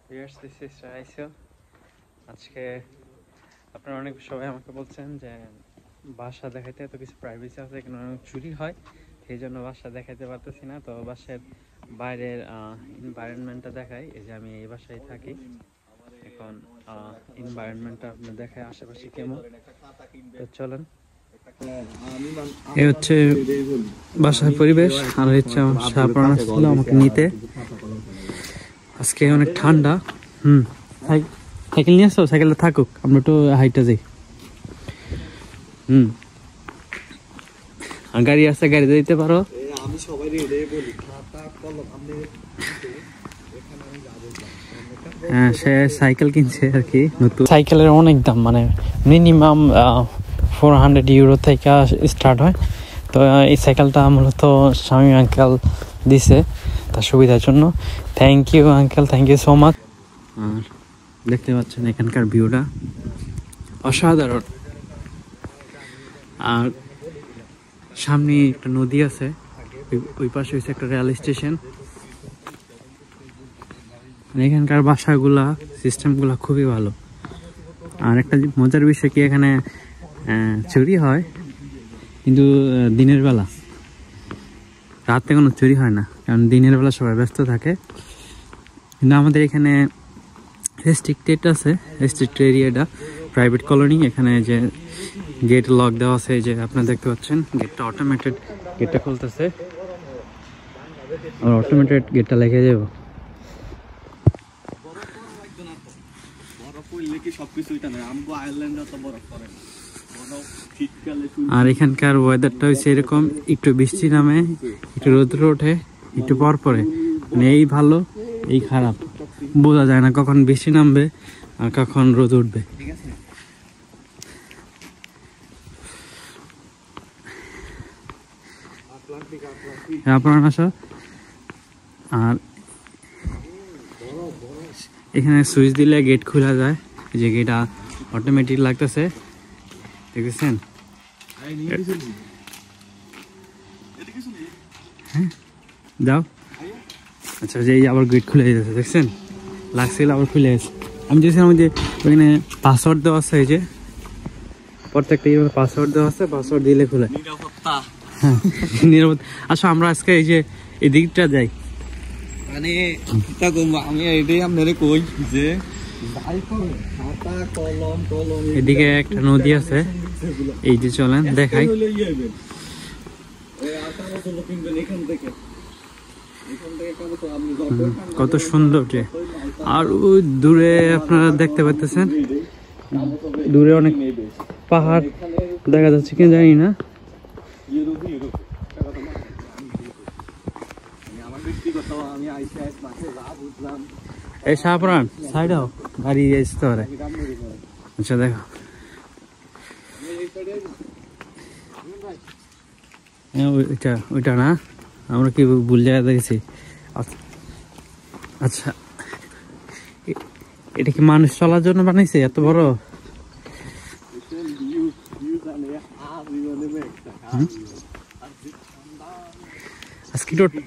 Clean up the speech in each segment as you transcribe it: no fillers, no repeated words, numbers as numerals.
Viewers, this is রাইসো। আজকে আপনারা অনেক সবাই আমাকে বলছেন যে বাসা দেখাইতে এত কিছু প্রাইভেসি আছে, এখানে অনেক চুরি হয়, সেই জন্য বাসা দেখাইতে পারতেছি না। তো বাসার বাইরের এনভায়রনমেন্টটা দেখাই। এই যে আমি এই বাসায় থাকি এখন। এনভায়রনমেন্টটা আপনি দেখায় আশেপাশে কেমন। তো চলেন, এই হচ্ছে বাসার পরিবেশ। আর হচ্ছে আমার শাহপরান আসছিল আমাকে নিতে। আজকে অনেক ঠান্ডা। সাইকেল নিয়ে আসো, সাইকেলটা থাকুক, আমরা একটু হাইটে যাই। আর গাড়ি আছে, গাড়িতে দিতে পারো। হ্যাঁ, সে সাইকেল কিনছে আর কি নতুন। সাইকেলের অনেক দাম, মানে মিনিমাম 400 ইউরো থেকে স্টার্ট হয়। তো এই সাইকেলটা মূলত স্বামী আঙ্কেল দিছে তার সুবিধার জন্য। Thank you uncle, thank you so much. আর দেখতে পাচ্ছেন এখানকার ভিউটা অসাধারণ। আর সামনে একটা নদী আছে, ওই পাশে হচ্ছে একটা রেল স্টেশন। এখানকার বাসাগুলা সিস্টেমগুলা খুবই ভালো। আর একটা মজার বিষয় কি, এখানে চুরি হয় কিন্তু দিনের বেলা, রাতে কোনো চুরি হয় না, কারণ দিনের বেলা সবাই ব্যস্ত থাকে। কিন্তু আমাদের এখানে রেস্ট্রিক্টেড আছে, রেস্ট্রিক্ট এরিয়াটা প্রাইভেট কলোনি। এখানে যে গেট লক দেওয়া আছে, যে আপনারা দেখতে পাচ্ছেন গেটটা অটোমেটেড, গেটটা খুলতেছে আর অটোমেটেড গেটটা লেগে যাব। আর এখানকার ওয়েদারটা হচ্ছে এরকম, একটু বৃষ্টি নামে, একটু রোদ্র ওঠে, একটু পর পরে, মানে এই ভালো এই খারাপ, বোঝা যায় না কখন বৃষ্টি নামবে আর কখন রোদ উঠবে। আপনার আসা। আর এখানে সুইচ দিলে গেট খোলা যায়, যে গেট অটোমেটিক লাগতেছে, দেখতেছেন? হ্যাঁ, যাও। আচ্ছা, যে আবার গেট খুলে যেতেছে, দেখছেন? লাগছিল আবার খুলে গেছে। আমি দেখছিলাম যে ওখানে পাসওয়ার্ড দেওয়া আছে, এই যে প্রত্যেকটা পাসওয়ার্ড দেওয়া আছে, পাসওয়ার্ড দিলে খুলে। হ্যাঁ, নিরাপদ। আচ্ছা, আমরা আজকে এই যে এদিকটা যাই। মানে আমি এটাই আপনারে কই যে এদিকে একটা নদী আছে, এই যে চলেন দেখাই। কত সুন্দর যে। আর ওই দূরে আপনারা দেখতে পাচ্ছেন, দূরে অনেক পাহাড় দেখা যাচ্ছে কিনা জানি না। এই শাহপুরান সাইড হও, গাড়ি আসতে পারে। আচ্ছা, দেখো ওইটা না, আমরা কি ভুল জায়গা দেখেছি। আচ্ছা, এটা কি মানুষ চলার জন্য বানাইছে এত বড়?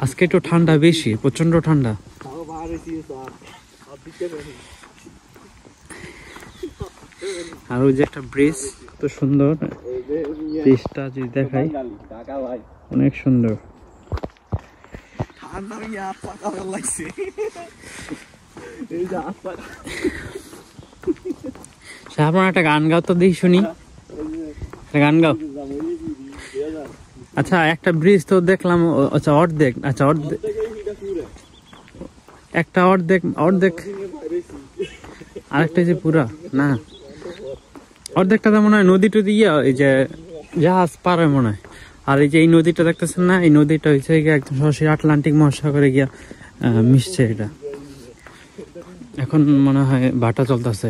আজকে একটু ঠান্ডা বেশি, প্রচন্ড ঠান্ডা। আর ওই যে একটা ব্রিজ, কত সুন্দর ব্রিজটা, যদি দেখাই অনেক সুন্দর। আপনার একটা গান গাও তো, দেখি শুনি, গান গাও। আচ্ছা, একটা ব্রিজ তো দেখলাম, আচ্ছা অর্ধেক, আচ্ছা অর্ধেক, একটা অর্ধেক অর্ধেক, আরেকটা যে পুরা না, অর্ধেকটা তো মনে হয় নদী টদি গিয়া এই যে জাহাজ পার হয় মনে হয়। আর এই যে এই নদীটা দেখতেছেন না, এই নদীটা হচ্ছে গিয়ে একদম সরাসরি আটলান্টিক মহাসাগরে গিয়া মিশছে। এটা এখন মনে হয় ভাটা চলতেছে।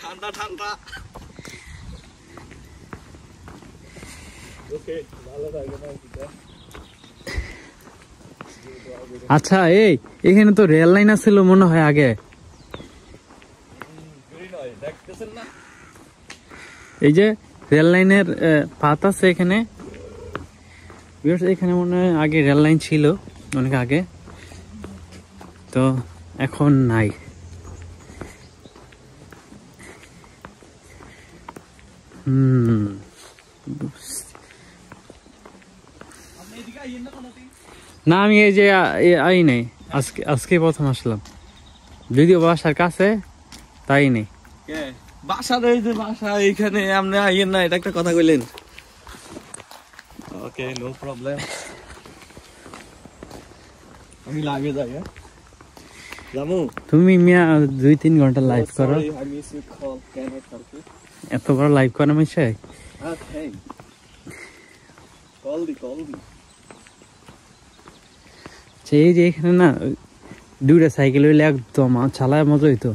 ঠান্ডা ঠান্ডা। আচ্ছা, এখানে তো রেল লাইন আছিল মনে হয় আগে। এই যে রেল লাইনের পাত আছে এখানে। এখানে মনে হয় আগে রেল লাইন ছিল, অনেক আগে, তো এখন নাই। না আমি এই যে আই নাই, আজকে প্রথম আসলাম, যদিও বাসার কাছে তাই নেই। বাসার এই যে বাসা এইখানে আপনি আইয়েন না, এটা একটা কথা কইলেন। ওকে, নো প্রবলেম। আমি লাগে যাই, জামু। তুমি মিয়া 2-3 ঘন্টা লাইভ করো, এত বড় লাইভ করা মিশে। এই যে এখানে না 2টা সাইকেল হইলে একদম চালায় মজা হইতো।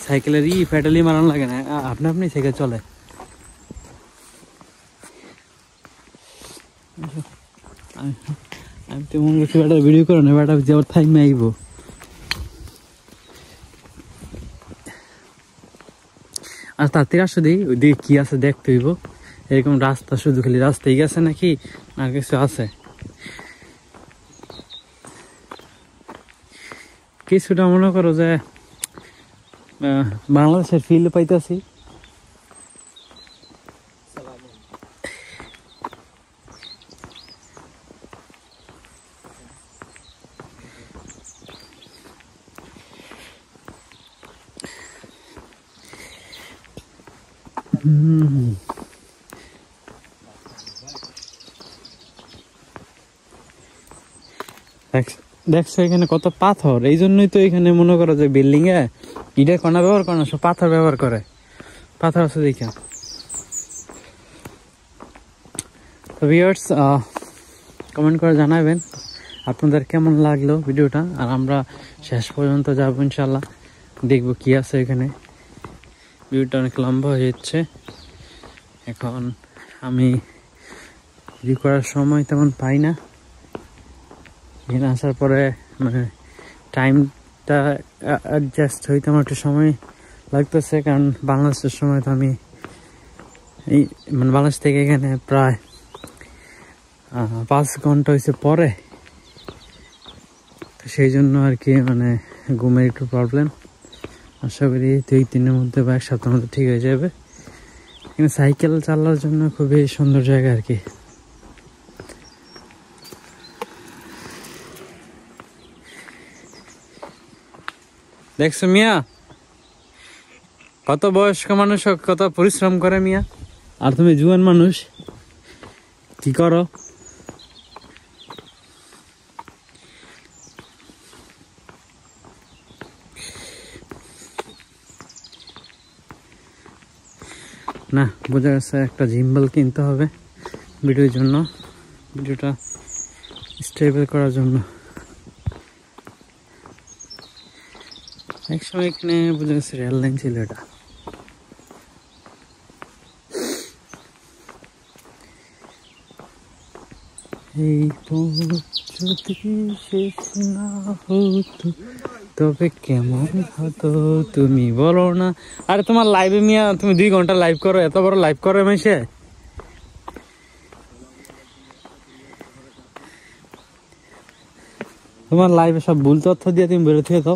সাইকেলের প্যাডেলি মারানো লাগে না, আপনি আপনি সাইকেল চলে। আমি তো মনে করছি বেটা ভিডিও করো না, বেটা যে টাইমে আইব। আর তাড়াতাড়ি আসো দিই, ওইদিকে কি আছে দেখতে হইব। এরকম রাস্তা শুধু খালি রাস্তাই গেছে নাকি আর কিছু আছে? কিছুটা মনে করো যে বাংলাদেশের ফিল পাইতেছি। দেখছো এখানে কত পাথর, এই জন্যই তো এখানে মনে করো যে বিল্ডিং এ ইটের কণা ব্যবহার করে না, সব পাথর ব্যবহার করে। পাথর আছে দেখা। তো ভিউয়ার্স, কমেন্ট করে জানাবেন আপনাদের কেমন লাগলো ভিডিওটা। আর আমরা শেষ পর্যন্ত যাবো ইনশাল্লাহ, দেখবো কি আছে এখানে। ভিডিওটা অনেক লম্বা হয়ে যাচ্ছে, এখন আমি ভিডিও করার সময় তেমন পাই না। এখানে আসার পরে মানে টাইমটা অ্যাডজাস্ট হইতে আমার একটু সময় লাগতেছে, কারণ বাংলাদেশের সময় তো আমি এই মানে বাংলাদেশ থেকে এখানে প্রায় 5 ঘন্টা হয়েছে পরে, তো সেই জন্য আর কি মানে ঘুমের একটু প্রবলেম। আশা করি 2-3 মধ্যে বা 1 সপ্তাহের মধ্যে ঠিক হয়ে যাবে। এখানে সাইকেল চালানোর জন্য খুবই সুন্দর জায়গা আর কি। দেখছো মিয়া, কত বয়স্ক মানুষ কত পরিশ্রম করে মিয়া, আর তুমি জুয়ান মানুষ কি করো? না বোঝা গেছে একটা জিম্বল কিনতে হবে ভিডিওর জন্য, ভিডিওটা স্টেবল করার জন্য। একসময় এখানে বোঝা গেছে রেল লাইন ছিল এটা। এই যদি শেষ না হতো তবে কেমন হতো তুমি বলো না। আরে তোমার লাইভে মিয়া তুমি 2 ঘন্টা লাইভ করো, এত বড় লাইভ করো মেশে। তোমার লাইভে সব ভুল তথ্য দিয়ে তুমি বেরোতে তো।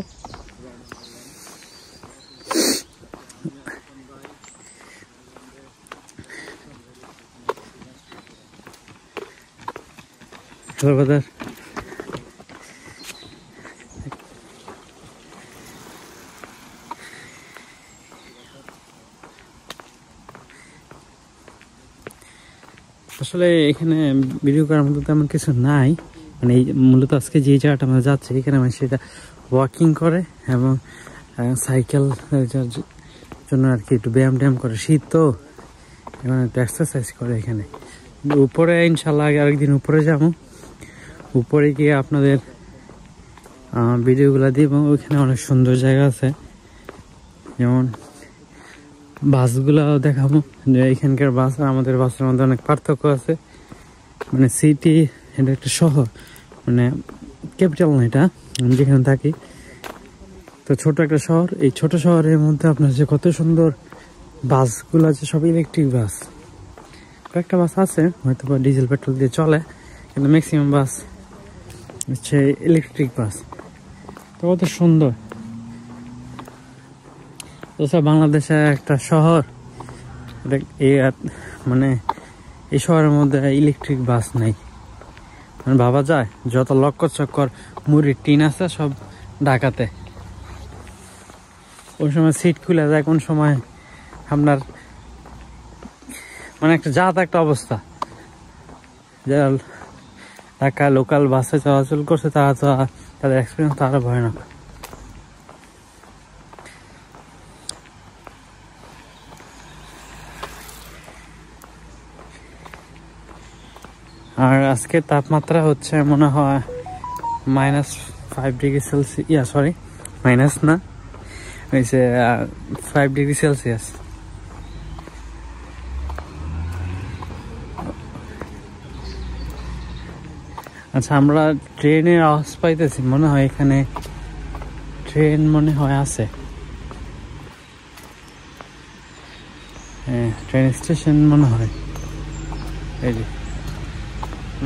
আসলে এখানে ভিডিও করার মতো তেমন কিছু নাই, মানে মূলত আজকে যে জায়গাটা আমরা যাচ্ছি এখানে মানে সেটা ওয়াকিং করে এবং সাইকেল জন্য আর কি একটু ব্যায়াম ট্যায়াম করে। শীত তো এখানে একটু এক্সারসাইজ করে এখানে। উপরে ইনশাল্লাহ আরেকদিন উপরে যাবো, উপরে গিয়ে আপনাদের ভিডিওগুলো দিব। ওইখানে অনেক সুন্দর জায়গা আছে, যেমন বাসগুলো দেখাবো। এখানকার বাস আর আমাদের বাসের মধ্যে অনেক পার্থক্য আছে। মানে সিটি এটা একটা শহর, মানে ক্যাপিটাল না এটা, আমি যেখানে থাকি তো ছোট একটা শহর, এই ছোট শহরের মধ্যে আপনার যে কত সুন্দর বাসগুলো আছে, সব ইলেকট্রিক বাস। কয়েকটা বাস আছে হয়তো বা ডিজেল পেট্রোল দিয়ে চলে, কিন্তু ম্যাক্সিমাম বাস হচ্ছে ইলেকট্রিক বাস। তো কত সুন্দর। তো স্যার বাংলাদেশের একটা শহর, মানে এই শহরের মধ্যে ইলেকট্রিক বাস নেই। মানে ভাবা যায় যত লক্ষ চক্কর মুড়ির টিন আছে সব ঢাকাতে। কোন সময় সিট খুলে যায়, কোন সময় আপনার মানে একটা একটা অবস্থা। যারা ঢাকা লোকাল বাসে চলাচল করছে তারা তো তাদের এক্সপিরিয়েন্স তো আরো ভয়ানক। আর আজকে তাপমাত্রা হচ্ছে মনে হয় -5°C, সরি মাইনাস না, হয়েছে 5°C। আচ্ছা, আমরা ট্রেনের আওয়াজ পাইতেছি, মনে হয় এখানে ট্রেন মনে হয় আছে। হ্যাঁ, ট্রেন স্টেশন মনে হয়। এই যে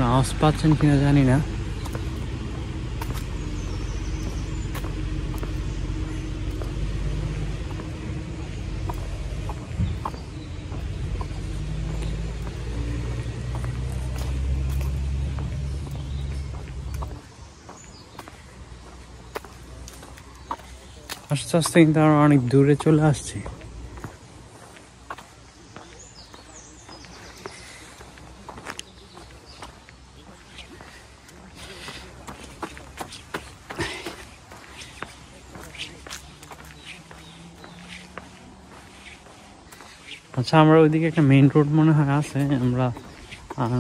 আওয়াজ পাচ্ছেন কিনা জানি না। আস্তে আস্তে কিন্তু আমরা অনেক দূরে চলে আসছি। আচ্ছা, আমরা ওইদিকে একটা মেইন রোড মনে হয় আছে, আমরা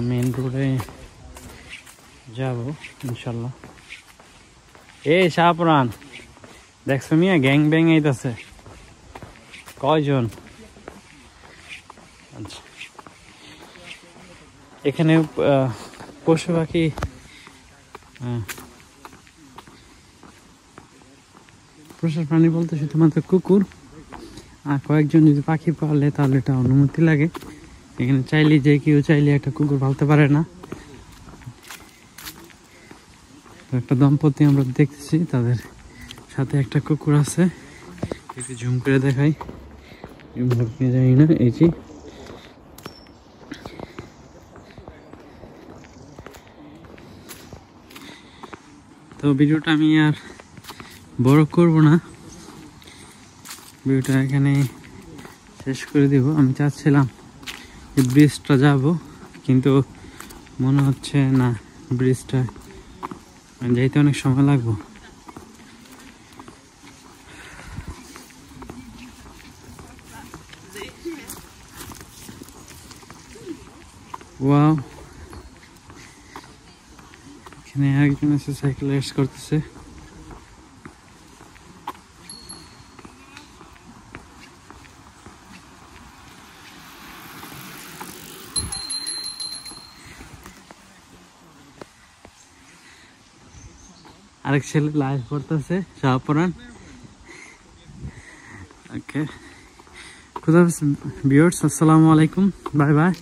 মেইন রোডে যাব ইনশাল্লাহ। এই শাহপুরান দেখছো মিয়া, গ্যাং ব্যাং এইতাছে কয়জন? আচ্ছা, এখানে পশু পাখি পোষা প্রাণী বলতে শুধুমাত্র কুকুর, আর কয়েকজন যদি পাখি পালে তাহলে এটা অনুমতি লাগে। এখানে চাইলে যে কেউ চাইলে একটা কুকুর পালতে পারে না। একটা দম্পতি আমরা দেখতেছি, তাদের সাথে একটা কুকুর আছে। একটু জুম করে দেখাই, জানি না। এই যে তো ভিডিওটা আমি আর বড় করব না, ভিডিওটা এখানে শেষ করে দিব। আমি চাচ্ছিলাম যে ব্রিজটা যাব, কিন্তু মনে হচ্ছে না ব্রিজটা যাইতে অনেক সময় লাগবে। ওয়াও, এখানে একজন আছে সাইকেল রেস করতেছে। আরেক ছেলে লাইভ পড়তেছে, শাহপুরান। ওকে, খুদা হাফেজ ভিউয়ার্স, আসসালামু আলাইকুম, বাই বাই।